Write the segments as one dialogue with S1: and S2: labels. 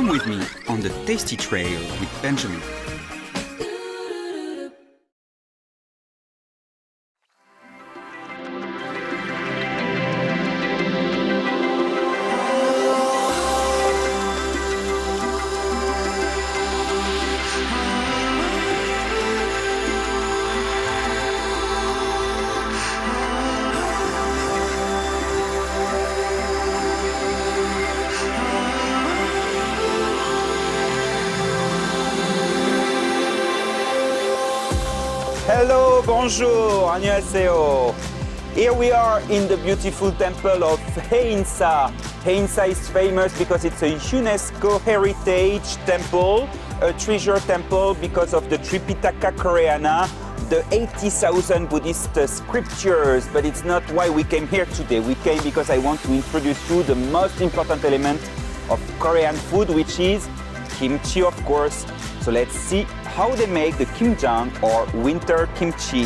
S1: Come with me on the tasty trail with Benjamin.
S2: Hello, bonjour, 안녕하세요. Here we are in the beautiful temple of Haein. Haein is famous because it's a UNESCO heritage temple, a treasure temple because of the Tripitaka Koreana, the 80,000 Buddhist scriptures, but it's not why we came here today. We came because I want to introduce you the most important element of Korean food, which is kimchi, of course. So let's see how they make the kimjang or winter kimchi.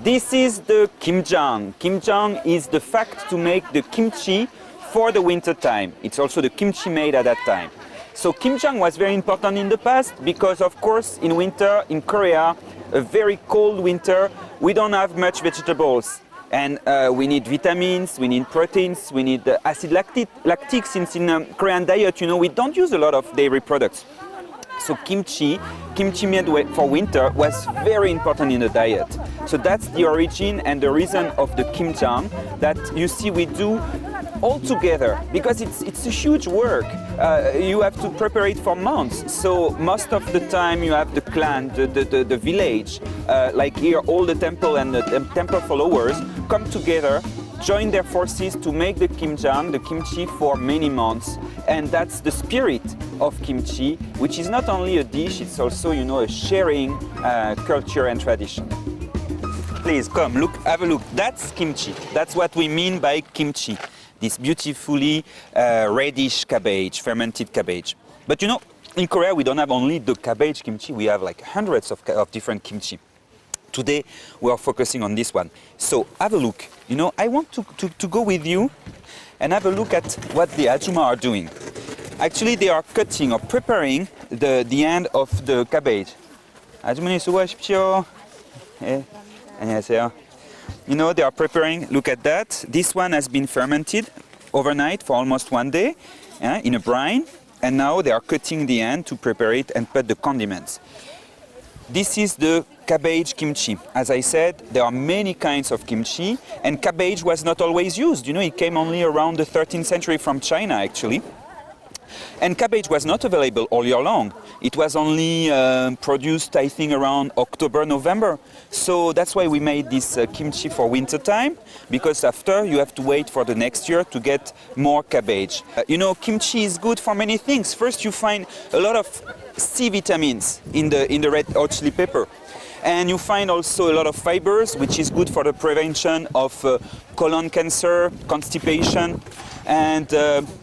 S2: This is the kimjang. Kimjang is the fact to make the kimchi for the winter time. It's also the kimchi made at that time. So kimjang was very important in the past because, of course, in winter in Korea, a very cold winter, we don't have much vegetables. And we need vitamins, we need proteins, we need acid lactic, since in Korean diet, we don't use a lot of dairy products. So kimchi made for winter was very important in the diet. So that's the origin and the reason of the kimjang that you see we do all together, because it's a huge work. You have to prepare it for months. So most of the time you have the clan, the village, like here all the temple and the temple followers come together, join their forces to make the kimjang, the kimchi, for many months. And that's the spirit of kimchi, which is not only a dish, it's also, a sharing culture and tradition. Please come, look, have a look. That's kimchi. That's what we mean by kimchi. This beautifully reddish cabbage, fermented cabbage. But in Korea we don't have only the cabbage kimchi, we have like hundreds of different kimchi. Today we are focusing on this one. So have a look. I want to go with you and have a look at what the ajuma are doing. Actually they are cutting or preparing the end of the cabbage. 아주머니 수고하십시오. 예, 안녕하세요. They are preparing, look at that. This one has been fermented overnight for almost 1 day in a brine. And now they are cutting the end to prepare it and put the condiments. This is the cabbage kimchi. As I said, there are many kinds of kimchi, and cabbage was not always used. It came only around the 13th century from China, actually. And cabbage was not available all year long. It was only produced, I think, around October, November. So that's why we made this kimchi for winter time, because after you have to wait for the next year to get more cabbage. Kimchi is good for many things. First, you find a lot of C vitamins in the red hot chili pepper. And you find also a lot of fibers, which is good for the prevention of colon cancer, constipation. And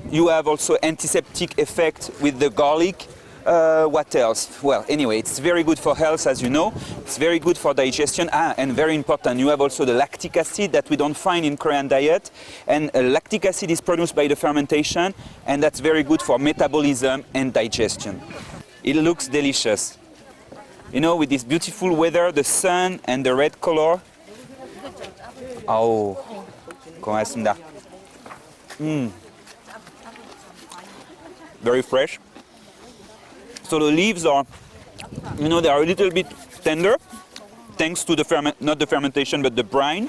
S2: you have also antiseptic effect with the garlic. What else? Well, anyway, it's very good for health, as you know. It's very good for digestion. And very important, you have also the lactic acid that we don't find in Korean diet. And lactic acid is produced by the fermentation, and that's very good for metabolism and digestion. It looks delicious. With this beautiful weather, the sun and the red color. Oh, 고맙습니다. Very fresh. So the leaves are, they are a little bit tender, thanks to not the fermentation, but the brine.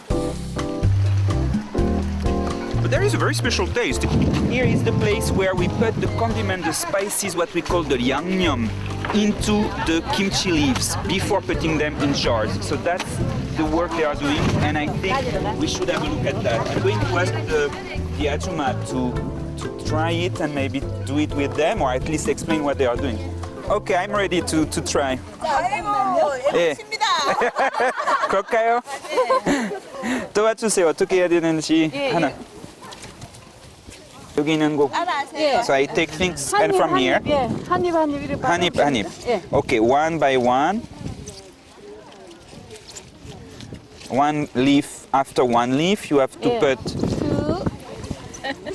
S2: But there is a very special taste. Here is the place where we put the condiment, the spices, what we call the yangnyeom, into the kimchi leaves before putting them in jars. So that's the work they are doing, and I think we should have a look at that. I'm going to ask the ajuma to try it and maybe do it with them, or at least explain what they are doing. Okay, I'm ready to try. 예. 그럴까요? 도와주세요. 어떻게 해야 되는지 하나. 여기는 꼭
S3: 예.
S2: So I take things and from here.
S3: 예. 한입 이렇게
S2: 한입.
S3: 예.
S2: Okay, one by one. One leaf after one leaf, you have to
S3: 예.
S2: put.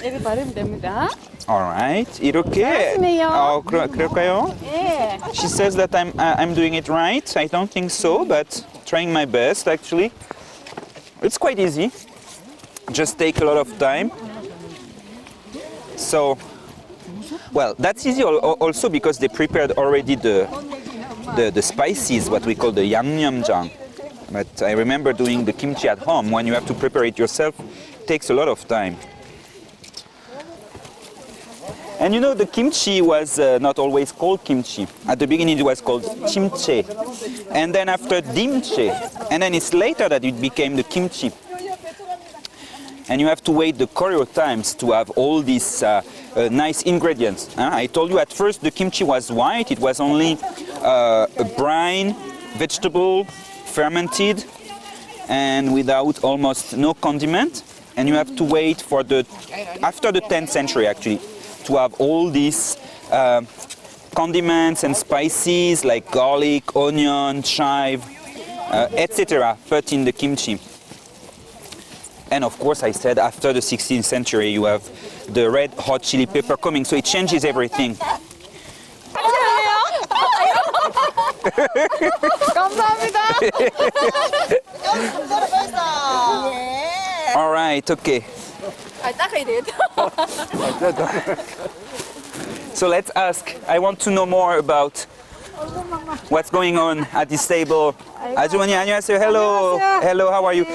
S3: 이렇게 바르면 됩니다.
S2: Alright, 이렇게.
S3: 잘하시네요.
S2: 그럴까요?
S3: 예.
S2: She says that I'm doing it right. I don't think so, but trying my best actually. It's quite easy. Just take a lot of time. So, well, that's easy also because they prepared already the spices, what we call the yangnyeomjang. But I remember doing the kimchi at home. When you have to prepare it yourself, it takes a lot of time. And you know, the kimchi was not always called kimchi. At the beginning it was called chimche. And then after dimche. And then it's later that it became the kimchi. And you have to wait the Koryo times to have all these nice ingredients. I told you at first the kimchi was white. It was only a brine, vegetable, fermented, and without almost no condiment. And you have to wait for after the 10th century actually, to have all these condiments and spices like garlic, onion, chive, etc. put in the kimchi. And of course, I said after the 16th century, you have the red hot chili pepper coming, so it changes everything.
S3: 감사합니다.
S2: All right, okay.
S3: 닦아야 되겠다.
S2: So let's ask. I want to know more about what's going on at this table. 아주머니 안녕하세요. Hello.
S3: 안녕하세요.
S2: Hello. How are you?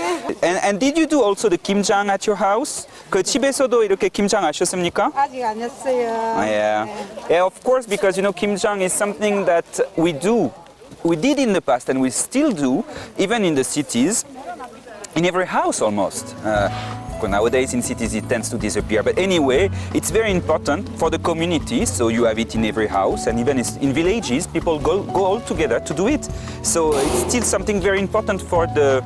S2: And did you do also the kimjang at your house? 그 집에서도 이렇게 김장 하셨습니까?
S4: 아직 안 했어요.
S2: Yeah. Yeah, of course, because you know kimjang is something that we did in the past and we still do, even in the cities, in every house almost. Nowadays in cities it tends to disappear, but anyway, it's very important for the community, so you have it in every house, and even in villages people go all together to do it. So it's still something very important for the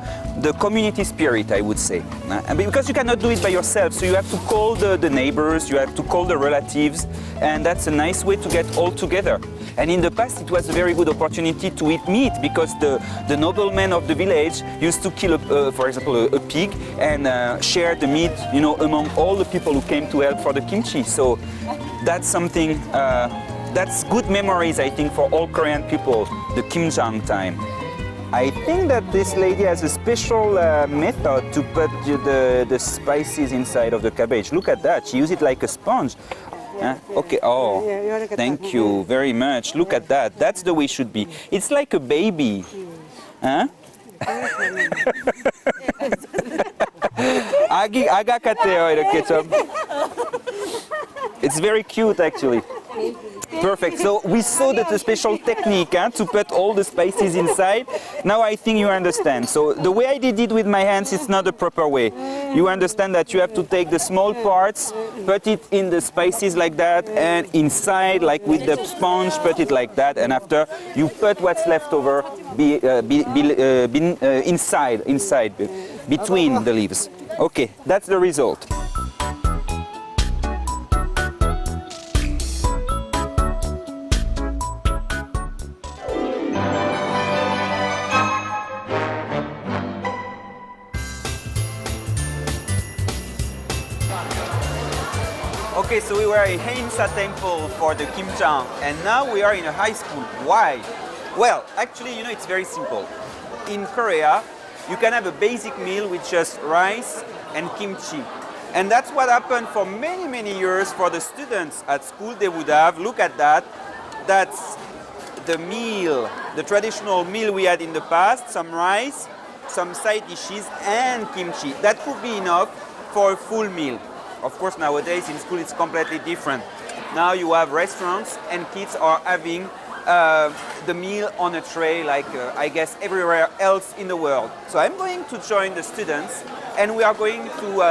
S2: community spirit, I would say. And because you cannot do it by yourself, so you have to call the neighbors, you have to call the relatives, and that's a nice way to get all together. And in the past it was a very good opportunity to eat meat, because the noblemen of the village used to kill, for example, a pig and share the meat, you know, among all the people who came to help for the kimchi. So that's something, that's good memories, I think, for all Korean people, the kimjang time. I think that this lady has a special method to put the spices inside of the cabbage. Look at that, she used it like a sponge. Okay, oh, thank you very much. Look at that, that's the way it should be. It's like a baby. Huh? 아가 같아요, 이렇게 좀. It's very cute actually. Perfect. So we saw that the special technique to put all the spices inside. Now I think you understand. So the way I did it with my hands is not the proper way. You understand that you have to take the small parts, put it in the spices like that, and inside, like with the sponge, put it like that, and after you put what's left over inside, between the leaves. Okay, that's the result. Okay, so we were at Haein Temple for the kimjang, and now we are in a high school. Why? Well, actually, you know, it's very simple. In Korea, you can have a basic meal with just rice and kimchi. And that's what happened for many, many years for the students at school. They would have, look at that, that's the meal, the traditional meal we had in the past, some rice, some side dishes, and kimchi. That would be enough for a full meal. Of course, nowadays in school it's completely different. Now you have restaurants and kids are having the meal on a tray like I guess everywhere else in the world. So I'm going to join the students and we are going to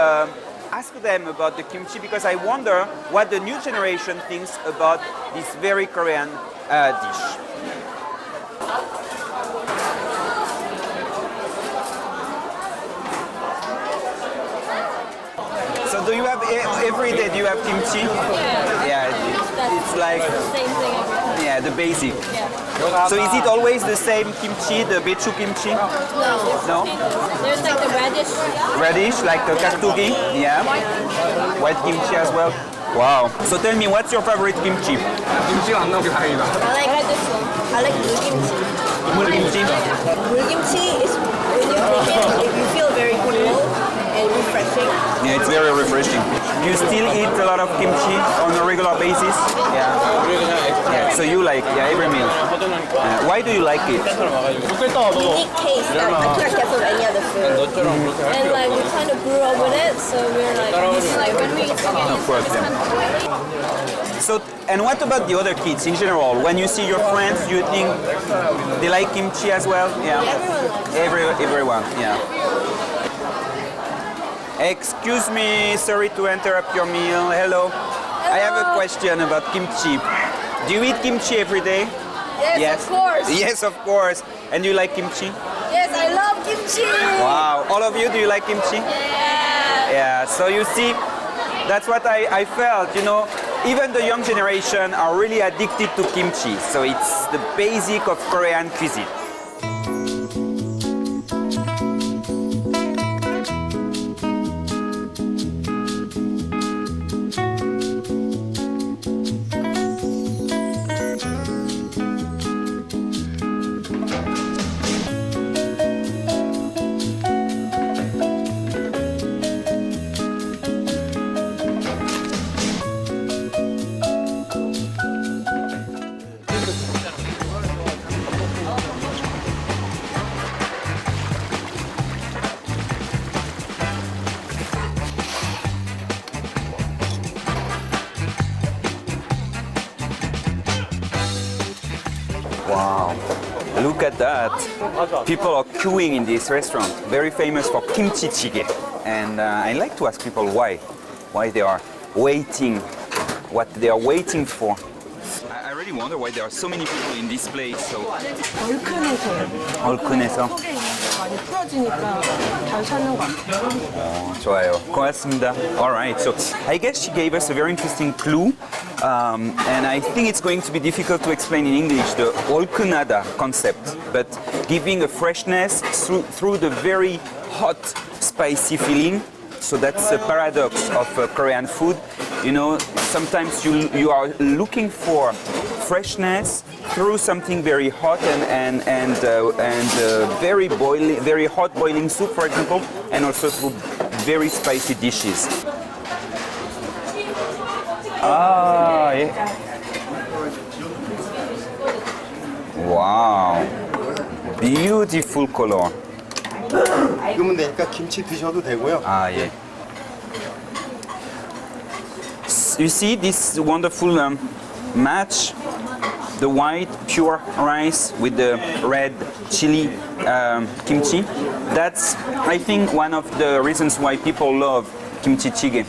S2: ask them about the kimchi, because I wonder what the new generation thinks about this very Korean dish. So do you have every day? Do you have kimchi? Yeah, it's like
S4: Same thing every time.
S2: yeah, the basic.
S4: Yeah.
S2: So is it always the same kimchi, the bechu kimchi? No?
S4: There's like the radish.
S2: Radish, like kaktugi? Yeah. White kimchi as well. Wow. So tell me, what's your favorite kimchi?
S5: 김치가 안 나오게 다행이다.
S4: I like this one. I like 물김치.
S2: Kimchi?
S4: 물김치 is when you take it, you feel very cool and refreshing.
S2: Yeah, it's very refreshing. You still eat a lot of kimchi on a regular basis? Yeah. So you like every meal. Why do you like it?
S4: Unique taste that I can't get from any other food. And like we kind of grew up with it, so we're like when we eat spaghetti,
S2: Of course, So, and what about the other kids in general? When you see your friends, you think they like kimchi as well? Yeah. Everyone, yeah. Excuse me, sorry to interrupt your meal. Hello. I have a question about kimchi. Do you eat kimchi every day?
S4: Yes, of course.
S2: Yes, of course. And you like kimchi?
S4: Yes, I love kimchi.
S2: Wow. All of you, do you like kimchi?
S4: Yeah.
S2: Yeah, so you see, that's what I felt, you know, even the young generation are really addicted to kimchi. So it's the basic of Korean cuisine. Wow, look at that. People are queuing in this restaurant, very famous for kimchi-jjigae. And I like to ask people why they are waiting, what they are waiting for. I really wonder why there are so many people in this place. So. 얼큰해서.
S6: 많이 풀어지니까 잘 찾는 것 같아요.
S2: 좋아요. 고맙습니다. All right. So I guess she gave us a very interesting clue, and I think it's going to be difficult to explain in English the 얼큰하다 concept, but giving a freshness through the very hot, spicy feeling. So that's a paradox of Korean food. You know, sometimes you are looking for freshness through something very hot and very hot boiling soup, for example, and also through very spicy dishes. Ah, yeah. Wow, beautiful color.
S7: 익으면 되니까 김치 드셔도 되고요.
S2: Ah, yeah. You see this wonderful match, the white pure rice with the red chili kimchi. That's, I think, one of the reasons why people love kimchi-jjigae.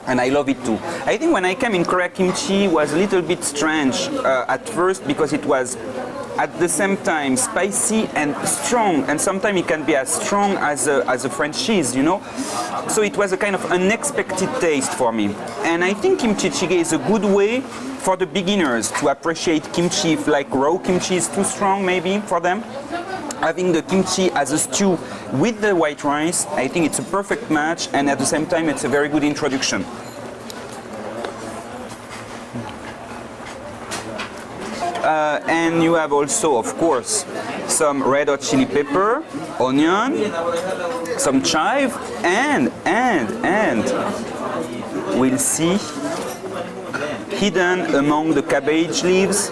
S2: And I love it too. I think when I came in Korea, kimchi was a little bit strange at first because it was at the same time spicy and strong, and sometimes it can be as strong as a French cheese, you know. So it was a kind of unexpected taste for me. And I think kimchi-jjigae is a good way for the beginners to appreciate kimchi if like raw kimchi is too strong maybe for them. Having the kimchi as a stew with the white rice, I think it's a perfect match, and at the same time it's a very good introduction. And you have also, of course, some red hot chili pepper, onion, some chive, and we'll see hidden among the cabbage leaves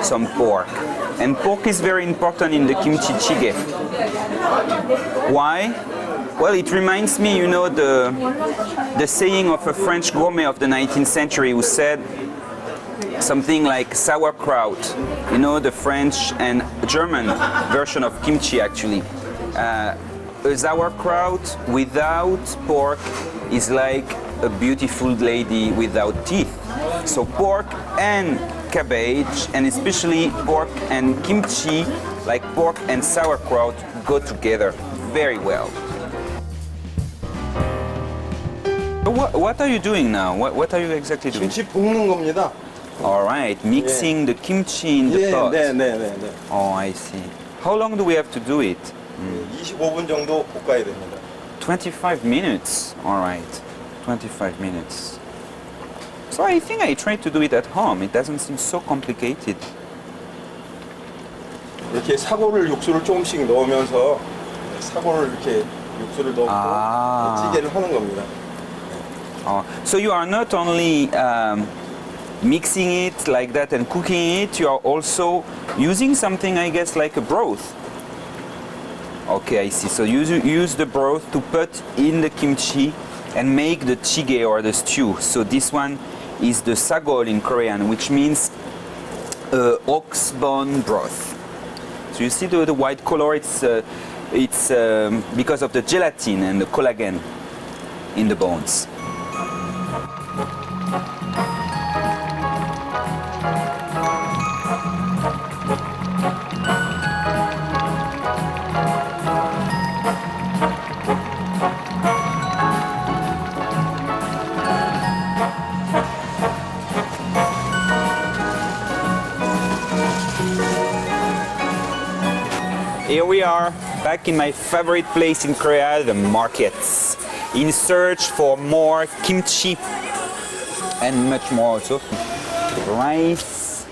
S2: some pork. And pork is very important in the kimchi-jjigae. Why? Well, it reminds me, you know, the saying of a French gourmet of the 19th century who said something like sauerkraut, you know, the French and German version of kimchi actually. A sauerkraut without pork is like a beautiful lady without teeth. So pork and cabbage, and especially pork and kimchi, like pork and sauerkraut, go together very well. What are you doing now? What are you exactly doing?
S7: 김치 볶는 겁니다.
S2: All right, mixing the kimchi in the pot.
S7: 네.
S2: Oh, I see. How long do we have to do it?
S7: 25분 정도 볶아야 됩니다.
S2: 25 minutes. All right, 25 minutes. So I think I tried to do it at home. It doesn't seem so complicated.
S7: 이렇게 사골을 육수를 조금씩 넣으면서 사골을 이렇게 육수를 넣고 찌개를 하는 겁니다.
S2: So you are not only mixing it like that and cooking it, you are also using something, I guess, like a broth. Okay, I see. So you use the broth to put in the kimchi and make the jjigae or the stew. So this one is the sagol in Korean, which means ox bone broth. So you see the white color, it's because of the gelatin and the collagen in the bones. Here we are, back in my favorite place in Korea, the markets, in search for more kimchi and much more also. Rice,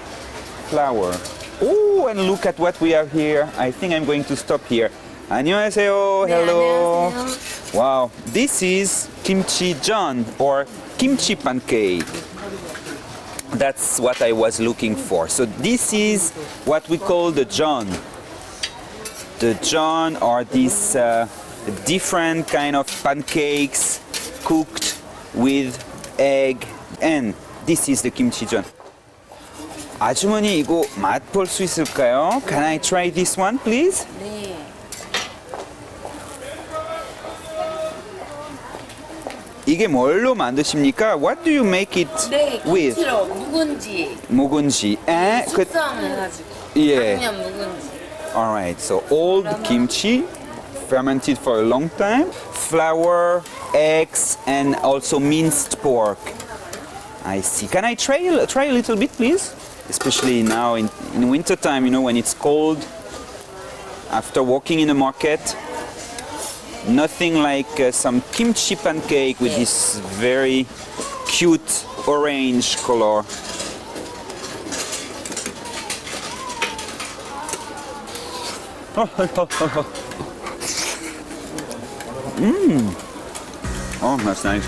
S2: flour. Oh, and look at what we have here. I think I'm going to stop here. 안녕하세요. Hello.
S4: 안녕하세요.
S2: Wow, this is kimchi-jjigae or kimchi pancake. That's what I was looking for. So this is what we call the jeon. The jeon are these different kind of pancakes cooked with egg, and this is the kimchi-jjigae. 아주머니 이거 맛볼 수 있을까요? Can I try this one, please?
S4: 네.
S2: 이게 뭘로 만드십니까? What do you make it
S4: 네,
S2: with?
S4: 김치로 묵은지.
S2: 묵은지.
S4: 숙성해가지고.
S2: 예.
S4: 양념 묵은지.
S2: Alright, so old kimchi, fermented for a long time, flour, eggs, and also minced pork. I see. Can I try a little bit, please? Especially now in winter time, you know, when it's cold. After walking in the market, nothing like some kimchi pancake with this very cute orange color. Oh, that's nice.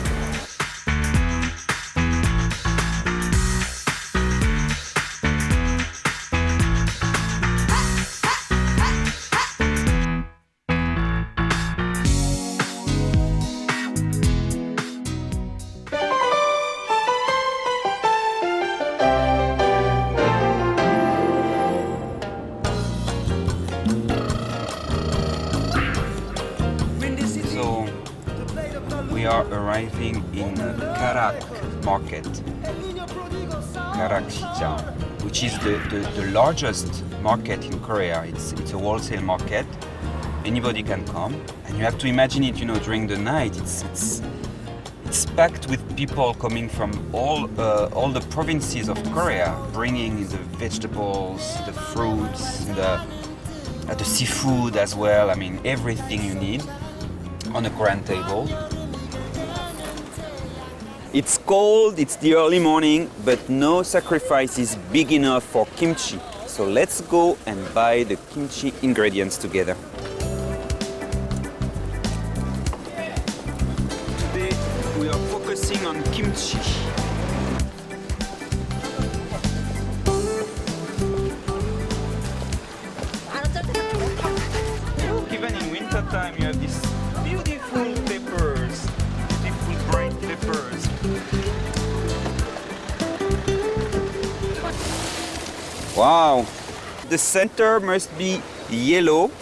S2: We are arriving in Karak market, Karak Shijang, which is the largest market in Korea. It's a wholesale market. Anybody can come, and you have to imagine it. You know, during the night, it's packed with people coming from all the provinces of Korea, bringing the vegetables, the fruits, the seafood as well. I mean, everything you need on a grand table. It's cold, it's the early morning, but no sacrifice is big enough for kimchi. So let's go and buy the kimchi ingredients together. Today we are focusing on kimchi. Even in winter time you have these beautiful peppers, beautiful bright peppers. Wow, the center must be yellow,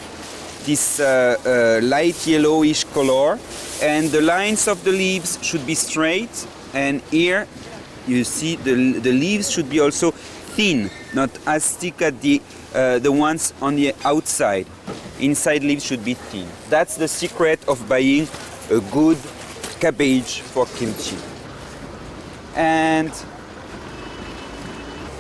S2: this light yellowish color, and the lines of the leaves should be straight, and here you see the leaves should be also thin, not as thick as the ones on the outside. Inside leaves should be thin. That's the secret of buying a good cabbage for kimchi. And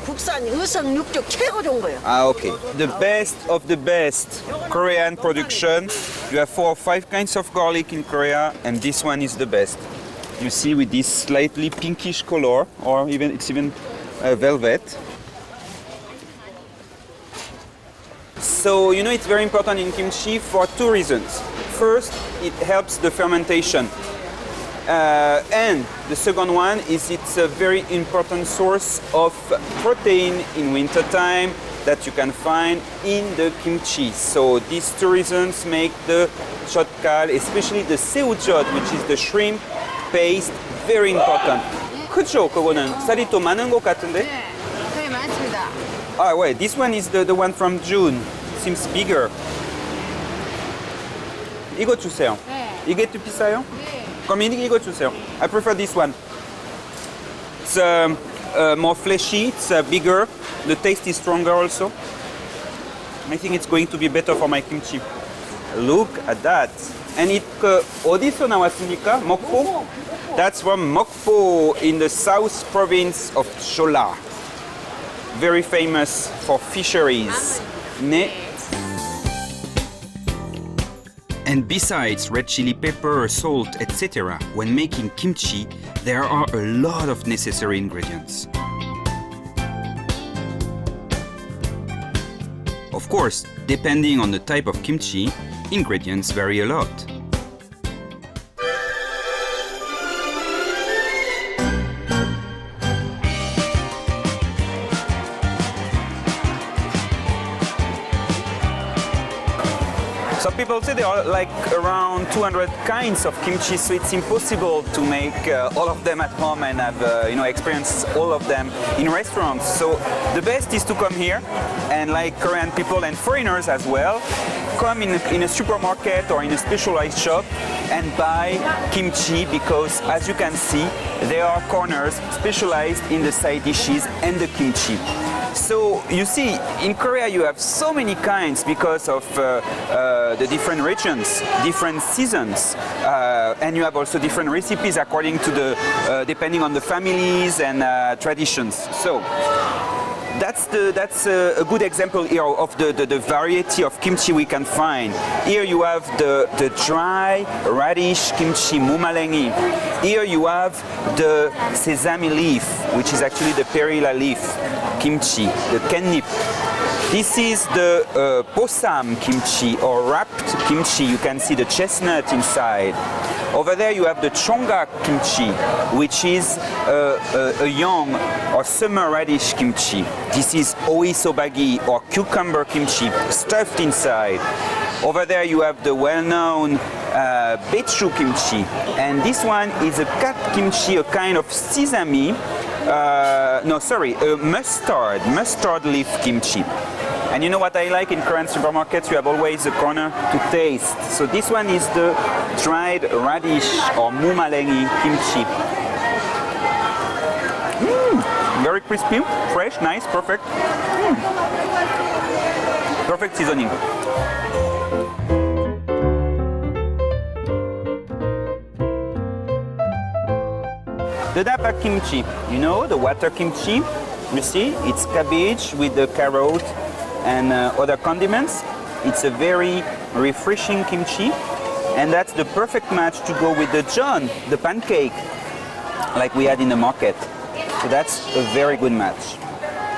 S6: 국산 의성 육즙 최고 좋은 거예요.
S2: okay. The best of the best Korean production. You have 4 or 5 kinds of garlic in Korea, and this one is the best. You see with this slightly pinkish color, or even it's even velvet. So it's very important in kimchi for 2 reasons. First, it helps the fermentation. And the second one is it's a very important source of protein in wintertime that you can find in the kimchi. So these 2 reasons make the 젓갈, especially the 새우젓, which is the shrimp paste, very important. 그쵸? 그거는 쌀이 또 많은 것 같은데?
S3: 네, 저희 많습니다.
S2: Wait, this one is the one from June. Seems bigger. 이거 주세요.
S3: 네.
S2: 이게 또 비싸요?
S3: 네.
S2: 그럼 이거 주세요. I prefer this one. It's more fleshy, it's bigger. The taste is stronger also. I think it's going to be better for my kimchi. Look at that. And it 어디서 나왔습니까? Mokpo? That's from Mokpo in the south province of Chola. Very famous for fisheries. 네.
S1: And besides red chili pepper, salt, etc., when making kimchi, there are a lot of necessary ingredients. Of course, depending on the type of kimchi, ingredients vary a lot.
S2: Some people say there are like around 200 kinds of kimchi, so it's impossible to make all of them at home and have experience all of them in restaurants. So the best is to come here, and like Korean people and foreigners as well, come in a supermarket or in a specialized shop and buy kimchi, because as you can see, there are corners specialized in the side dishes and the kimchi. So you see, in Korea you have so many kinds because of the different regions, different seasons, and you have also different recipes according to the depending on the families and traditions. So that's a good example here of the variety of kimchi we can find. Here you have the dry radish kimchi mumalengi. Here you have the sesame leaf, which is actually the perilla leaf kimchi, the kennip. This is the posam kimchi or wrapped kimchi. You can see the chestnut inside. Over there you have the chonga kimchi, which is a young or summer radish kimchi. This is oisobagi or cucumber kimchi, stuffed inside. Over there you have the well-known bechu kimchi, and this one is a kat kimchi, a kind of sesame. Mustard leaf kimchi. And you know what I like in Korean supermarkets? You have always a corner to taste. So this one is the dried radish or mumalengi kimchi. Very crispy, fresh, nice, perfect. Perfect seasoning. The napa kimchi, the water kimchi, you see, it's cabbage with the carrot and other condiments. It's a very refreshing kimchi, and that's the perfect match to go with the john, the pancake, like we had in the market. So that's a very good match.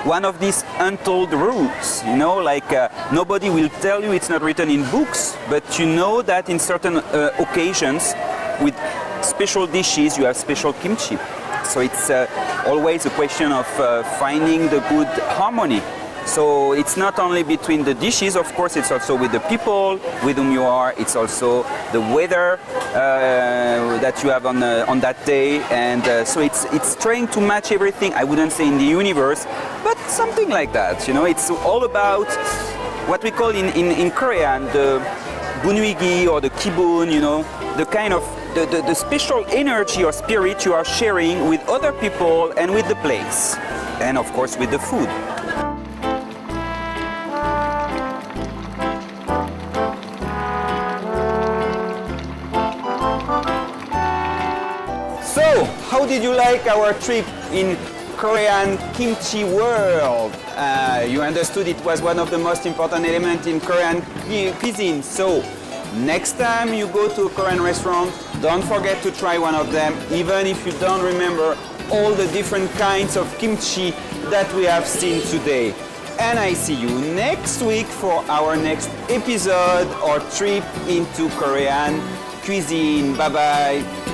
S2: One of these untold rules, nobody will tell you, it's not written in books, but you know that in certain occasions, with special dishes, you have special kimchi. So it's always a question of finding the good harmony. So it's not only between the dishes, of course, it's also with the people with whom you are. It's also the weather that you have on that day. And so it's trying to match everything. I wouldn't say in the universe, but something like that. It's all about what we call in Korean the bunwigi or the kibun, the kind of the special energy or spirit you are sharing with other people and with the place. And of course with the food. how did you like our trip in Korean kimchi world? You understood it was one of the most important elements in Korean cuisine. So next time you go to a Korean restaurant, don't forget to try one of them, even if you don't remember all the different kinds of kimchi that we have seen today. And I see you next week for our next episode or trip into Korean cuisine. Bye bye.